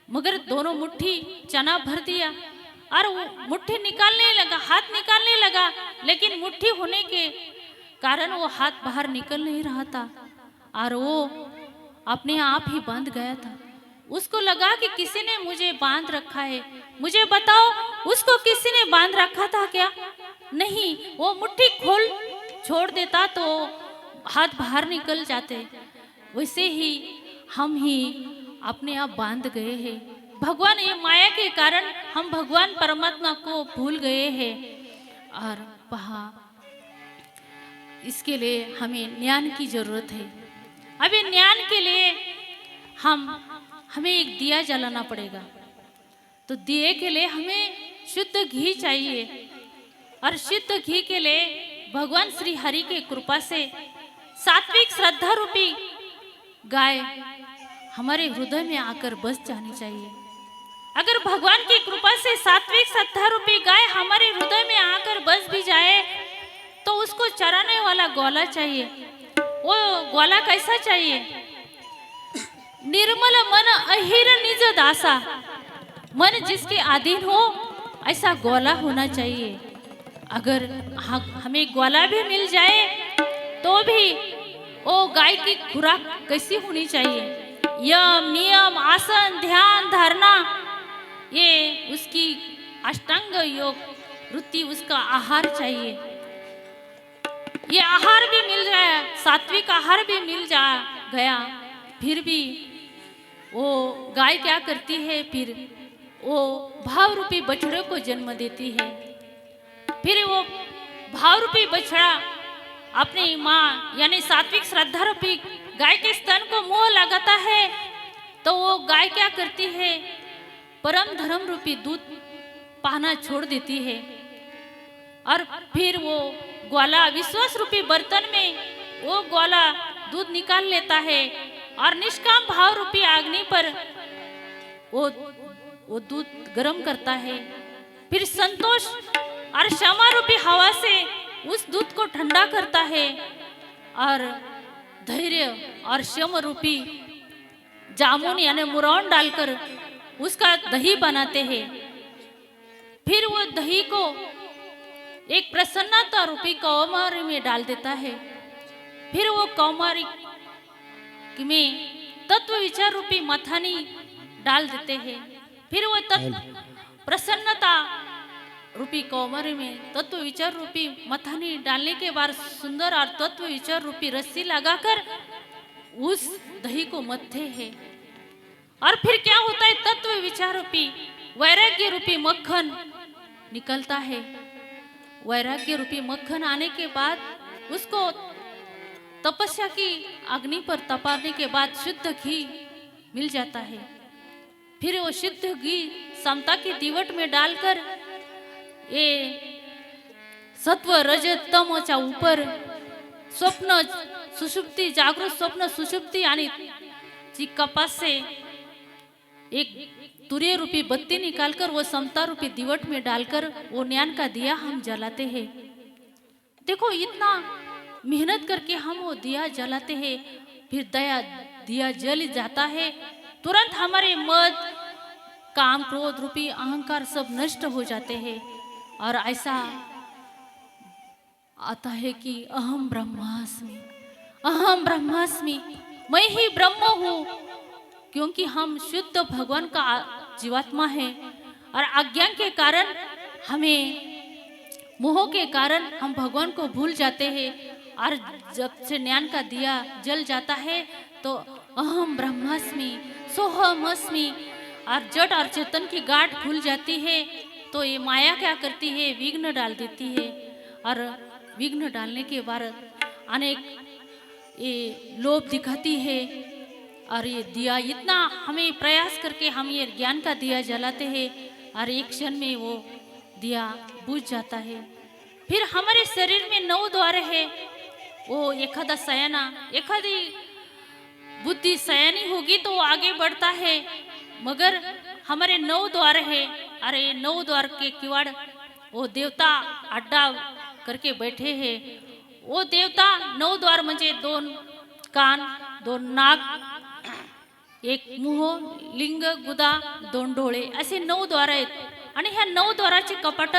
मगर दोनों मुट्ठी चना भर दिया और वो मुट्ठी निकालने लगा, हाथ निकालने लगा, लेकिन मुट्ठी होने के कारण वो हाथ बाहर निकल नहीं रहा था और वो अपने आप ही बंध गया था। उसको लगा कि किसी ने मुझे बांध रखा है। मुझे बताओ, उसको किसी ने बांध रखा था क्या? नहीं, वो मुट्ठी खोल छोड़ देता तो हाथ बाहर निकल जाते। वैसे ही हम ही अपने आप बांध गए हैं। भगवान, ये माया के कारण हम भगवान परमात्मा को भूल गए हैं। और वहाँ इसके लिए हमें ज्ञान की जरूरत है। अभी ज्ञान के लिए हमें एक दिया जलाना पड़ेगा। तो दिए के लिए हमें शुद्ध घी चाहिए और शुद्ध घी के लिए भगवान श्री हरि के कृपा से सात्विक श्रद्धा रूपी गाय हमारे हृदय में आकर बस जानी चाहिए। अगर भगवान की कृपा से सात्विक श्रद्धा रूपी गाय हमारे हृदय में आकर बस भी जाए तो उसको चराने वाला ग्वाला चाहिए। वो ग्वाला कैसा चाहिए? निर्मल मन अहिर निज दासा, मन जिसके अधीन हो ऐसा ग्वाला होना चाहिए। अगर हमें ग्वाला भी मिल जाए तो भी वो गाय की खुराक कैसी होनी चाहिए? यम नियम आसन ध्यान धारणा, ये उसकी अष्टांग योग वृत्ति, उसका आहार चाहिए। ये आहार भी मिल जाए, सात्विक आहार भी मिल जा गया, फिर भी वो गाय क्या करती है? फिर वो भाव रूपी बछड़े को जन्म देती है। फिर वो भाव रूपी बछड़ा अपनी माँ यानी सात्विक श्रद्धा रूपी गाय के स्तन को मुंह लगाता है तो वो गाय क्या करती है? परम धर्म रूपी दूध पाना छोड़ देती है और फिर वो ग्वाला विश्वास रूपी बर्तन में वो ग्वाला दूध निकाल लेता है और निष्काम भाव रूपी अग्नि पर वो दूध गर्म करता है। फिर संतोष और क्षमा रूपी हवा से उस दूध को ठंडा करता है और धैर्य और क्षम रूपी जामुन यानी मुरौन डालकर उसका दही बनाते हैं। फिर वो दही को एक प्रसन्नता रूपी कौमारी में डाल देता है। फिर वो कौमारी में तत्व विचार रूपी मथानी डाल देते हैं। फिर वो प्रसन्नता रूपी कौमारी में तत्व विचार रूपी मथानी डालने के बाद सुंदर और तत्व विचार रूपी रस्सी लगाकर उस दही को मथते हैं। और फिर क्या होता है? तत्व विचार रूपी वैराग्य रूपी मक्खन निकलता है। वैराग्य रूपी मक्खन आने के बाद उसको तपस्या की अग्नि पर तपाने के बाद शुद्ध घी मिल जाता है। फिर वो शुद्ध घी समता की दीवट में डालकर ये सत्व रजत तमोच्या ऊपर स्वप्न सुषुप्ति जागृत स्वप्न सुषुप्ति आणि जी कपास से एक तुरीय रूपी बत्ती निकालकर वो समता रूपी दीवट में डालकर वो ज्ञान का दिया हम जलाते हैं। देखो, इतना मेहनत करके हम वो दिया जलाते हैं, फिर दिया जल जाता है, तुरंत हमारे मद काम क्रोध रूपी अहंकार सब नष्ट हो जाते हैं और ऐसा आता है कि अहम ब्रह्मास्मि, अहम ब्रह्मास्मि, मैं ही ब्रह्म हूँ। क्योंकि हम शुद्ध भगवान का जीवात्मा है और अज्ञान के कारण हमें मोह के कारण हम भगवान को भूल जाते हैं और जब से ज्ञान का दिया जल जाता है तो अहम ब्रह्मास्मि सोहमस्मि और जड़ और चेतन की गांठ खुल जाती है। तो ये माया क्या करती है? विघ्न डाल देती है और विघ्न डालने के बाद अनेक ये लोभ दिखाती है और ये दिया इतना हमें प्रयास करके हम ये ज्ञान का दिया जलाते हैं और एक क्षण में वो दिया बुझ जाता है। फिर हमारे शरीर में 9 द्वार है। वो एखादा सयाना एखादी बुद्धि सयानी होगी तो वो आगे बढ़ता है, मगर हमारे 9 द्वार है। अरे 9 द्वार के किवाड़ वो देवता अड्डा करके बैठे हैं। वो देवता 9 द्वार म्हणजे 2 कान 2 नाक एक मुह, लिंग, गुदा, दोन डोळे असे 9 द्वार आहेत. आणि ह्या 9 द्वाराची कपाट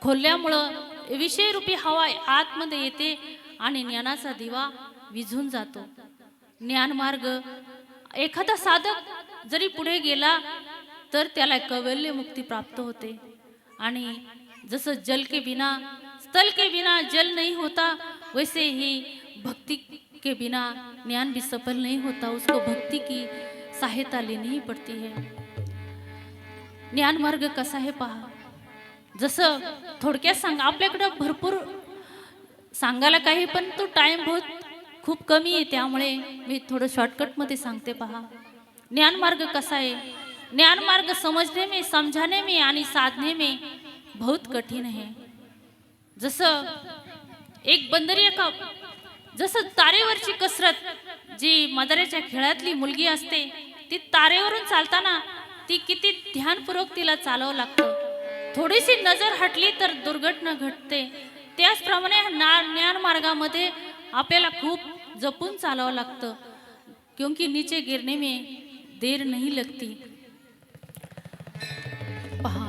खोलल्यामुळं विषयरूपी हवा आतमध्ये येते आणि ज्ञानाचा दिवा विझून जातो. ज्ञानमार्ग एखादा साधक जरी पुढे गेला तर त्याला कैवल्य मुक्ती प्राप्त होते. आणि जसं जल के बिना स्थल के बिना जल नहीं होता, वैसे ही भक्ति के बिना ज्ञान भी सफल नहीं होता. उसको भक्ति की सहायता लेनी पड़ती है. ज्ञान मार्ग कसा आहे पहा. जसं थोडक्यात सांगा, आपल्याकडे भरपूर सांगायला काही, पण तो टाइम खूप कमी आहे, त्यामुळे मी थोडं शॉर्टकटमध्ये सांगते पहा. ज्ञान मार्ग कसा आहे. ज्ञान मार्ग समझने में, समझाने में आणि साधने में बहुत कठीण है. जसं एक बंदरी का, जसं तारेवरची कसरत, जी मदाराच्या खेळातली मुलगी असते, ती तारेवरून चालताना ती किती ध्यानपूर्वक तिला चालवावं लागतं. थोडीशी नजर हटली तर दुर्घटना घडते. त्याचप्रमाणे ज्ञान मार्गामध्ये आपल्याला खूप जपून चालावं लागतं, क्योंकि नीचे गिरने में देर नहीं लगती. पहा,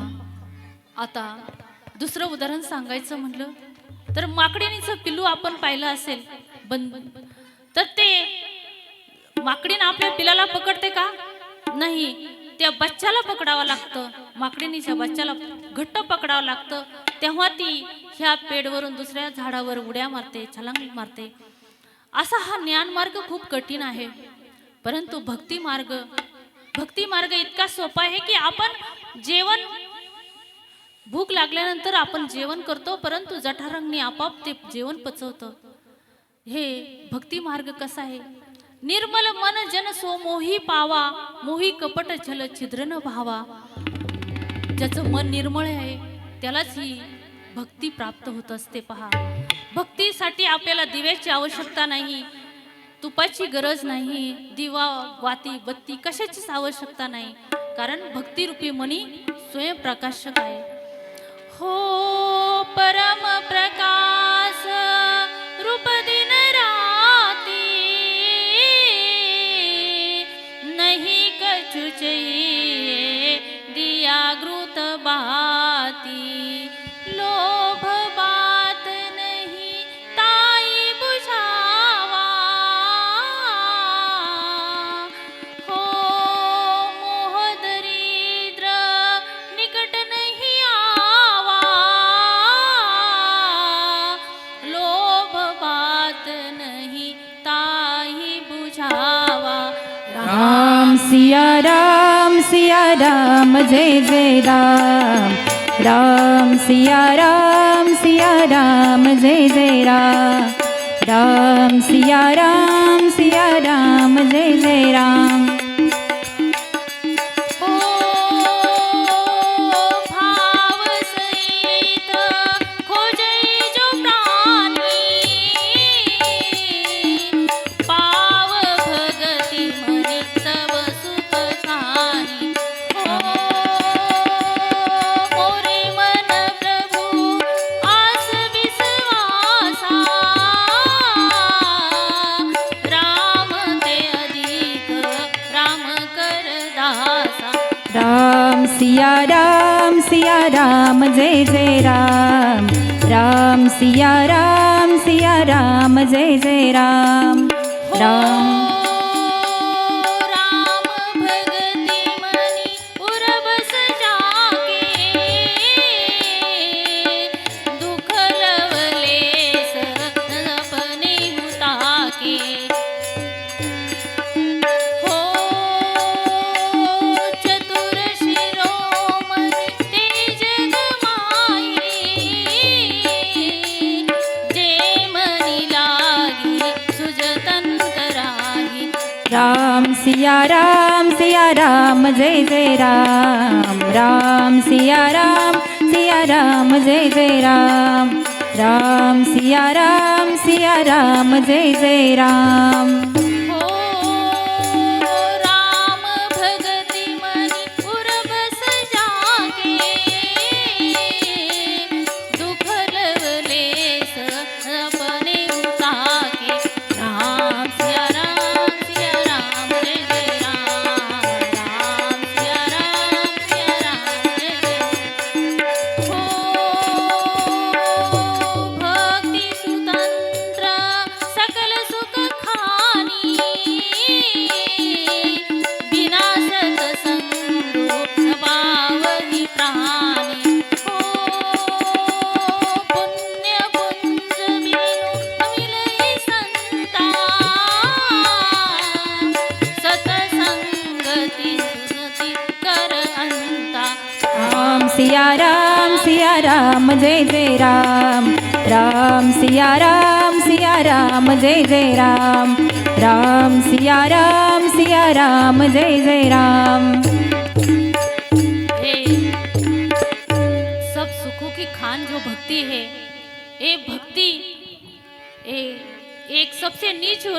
आता दुसरं उदाहरण सांगायचं म्हटलं तर माकडिणीचं पिल्लू आपण पाहिलं असेल. तर ते माकडीनं आपल्या पिलाला पकडते का? नाही, त्या बच्चाला पकडावं लागतं. माकडिणीच्या बच्चाला घट्ट पकडावं लागतं, तेव्हा ती ह्या पेडवरून दुसऱ्या झाडावर उड्या मारते, छलांग मारते. असा हा ज्ञान मार्ग खूप कठीण आहे. परंतु भक्ती मार्ग इतका सोपा आहे की आपण जेवण, भूक लागल्यानंतर आपण जेवण करतो, परंतु जठराग्नी आपाप ते जेवण पचवतं. हे भक्ती मार्ग कसा आहे. निर्मल मन जन सो मोही पावा, मोही कपट छल छिद्र न भावा. ज्याचं मन निर्मळ आहे त्यालाच ही भक्ती प्राप्त होत असते. पहा, भक्तीसाठी आपल्याला दिव्याची आवश्यकता नाही, तुपाची गरज नाही, दिवा, वाती, बत्ती कशाचीच आवश्यकता नाही, कारण भक्तिरूपी मनी स्वयंप्रकाशक आहे. हो परम प्रकाश रूप दिन राती, नहीं कछु चाहिए दिया घृत बाती. लोभ बात नहीं ताई बुझावा, हो मोह दरिद्र निकट नहीं आवा. लोभ बात नहीं ताई बुझावा. राम सिया राम जय जय राम. राम सिया राम जय जय राम. राम सिया राम जय जय राम. भाव सहित खोजै जो प्राणी, पाव भगति मनी सब सुख खानी. मोरे मन प्रभु आस विश्वासा, राम ते अधिक राम कर दासा. राम सिया राम जय जय राम. राम सिया राम जय जय राम. राम राम भगति मनी उरबस जाके, दुख लवलेस अपने हुताके. हो चतुर शिरोमणि तेज गमाई, जे मनी लागी सुजतंतराही. राम सिया राम जय जय राम. राम सिया राम जय जय राम. राम सिया राम जय जय राम. हो राम भगति मनी उरबस जाके, दुख लवलेस अपने उताके. राम सिया राम जय जय राम. सिया राम जय जय राम राम सिया राम जय जय राम सिया राम जय जय राम। हे सब सुखों की खान जो भक्ति है, ये भक्ति एक सबसे नीच